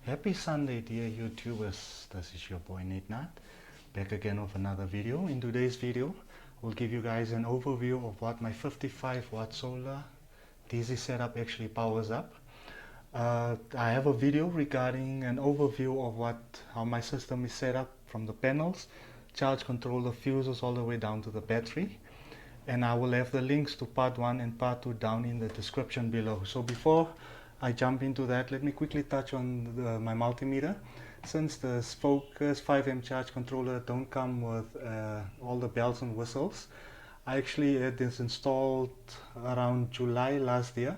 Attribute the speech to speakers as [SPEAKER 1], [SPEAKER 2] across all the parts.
[SPEAKER 1] Happy Sunday, dear YouTubers. This is your boy Nate Nat, back again with another video. In today's video, we'll give you guys an overview of what my 55 watt solar DC setup actually powers up. I have a video regarding an overview of how my system is set up, from the panels, charge controller, fuses, all the way down to the battery. And I will have the links to part 1 and part 2 down in the description below. So before I jump into that, let me quickly touch on my multimeter. Since the Focus 5M charge controller don't come with all the bells and whistles, I actually had this installed around July last year,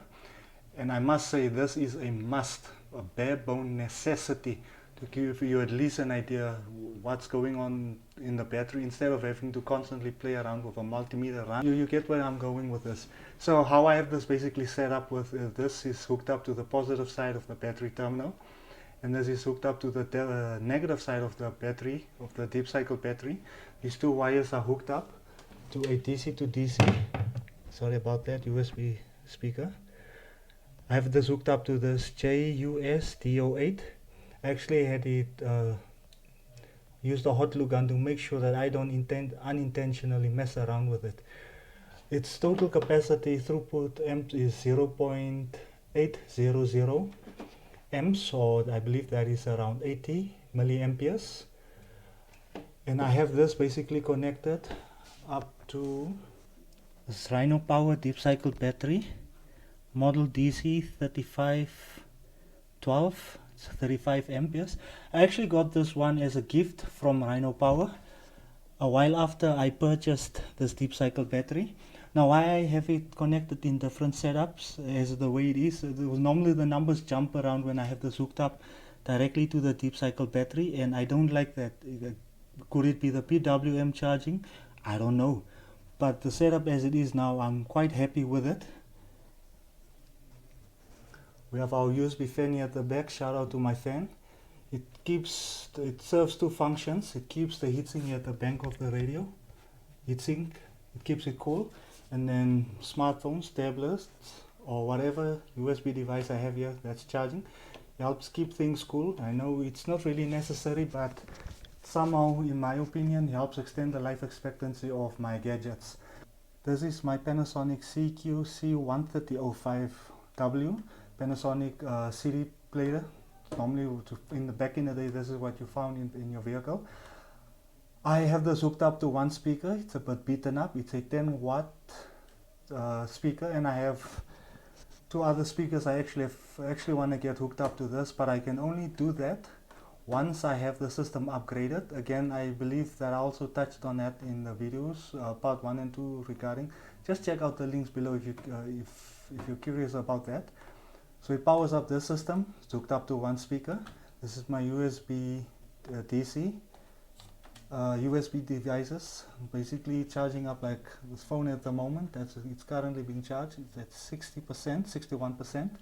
[SPEAKER 1] and I must say this is a must, a bare bone necessity to give you at least an idea what's going on in the battery, instead of having to constantly play around with a multimeter run. You get where I'm going with this. So how I have this basically set up with this is hooked up to the positive side of the battery terminal, and this is hooked up to the negative side of the battery, of the deep cycle battery. These two wires are hooked up to a DC to DC, sorry about that, USB speaker. I have this hooked up to this JUS-DO8. I actually had it used a hot glue gun to make sure that I don't unintentionally mess around with it. Its total capacity throughput amp is 0.800 amps, or I believe that is around 80 milliamperes. And I have this basically connected up to this Rhino Power deep cycle battery, model DC 3512. 35 amperes. I actually got this one as a gift from Rhino Power a while after I purchased this deep cycle battery. Now, why I have it connected in different setups as the way it is, normally the numbers jump around when I have this hooked up directly to the deep cycle battery, and I don't like that. Could it be the PWM charging? I don't know, but the setup as it is now, I'm quite happy with it. We have our USB fan here at the back. Shout out to my fan. It serves two functions. It keeps the heatsink here at the back of the radio. Heatsink, it keeps it cool. And then smartphones, tablets, or whatever USB device I have here that's charging, it helps keep things cool. I know it's not really necessary, but somehow, in my opinion, it helps extend the life expectancy of my gadgets. This is my Panasonic CQC13005W. Panasonic CD player. Normally back in the day, this is what you found in your vehicle. I have this hooked up to one speaker. It's a bit beaten up. It's a 10 watt speaker, and I have two other speakers. I actually want to get hooked up to this, but I can only do that once I have the system upgraded. Again, I believe that I also touched on that in the videos, part 1 and 2 regarding. Just check out the links below if you're curious about that. So it powers up this system. It's hooked up to one speaker. This is my USB DC USB devices. Basically charging up like this phone at the moment. It's currently being charged. It's at 60%, 61%.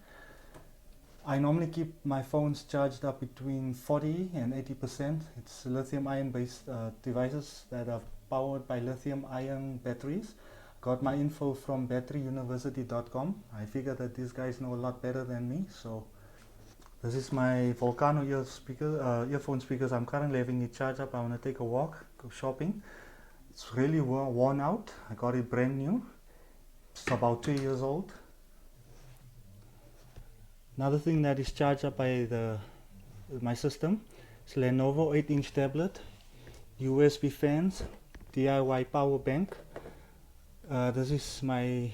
[SPEAKER 1] I normally keep my phones charged up between 40 and 80%. It's lithium-ion based devices that are powered by lithium-ion batteries. Got my info from batteryuniversity.com. I figured that these guys know a lot better than me. So this is my Volcano earphone speakers. I'm currently having it charged up. I want to take a walk, go shopping. It's really worn out. I got it brand new. It's about 2 years old. Another thing that is charged up by my system is Lenovo 8-inch tablet, USB fans, DIY power bank. This is my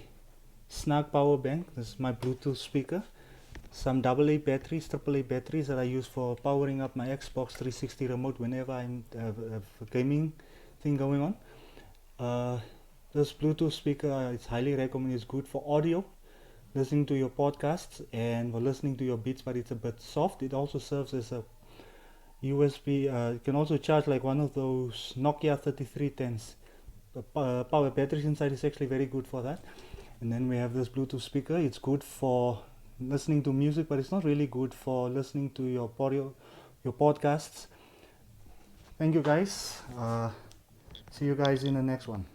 [SPEAKER 1] snug power bank. This is my Bluetooth speaker. Some AA batteries, AAA batteries that I use for powering up my Xbox 360 remote whenever I have a gaming thing going on. This Bluetooth speaker is highly recommended. It's good for audio, listening to your podcasts, and for listening to your beats, but it's a bit soft. It also serves as a USB. You can also charge like one of those Nokia 3310s. The power batteries inside is actually very good for that. And then we have this Bluetooth speaker. It's good for listening to music, but it's not really good for listening to your podcasts. Thank you guys. See you guys in the next one.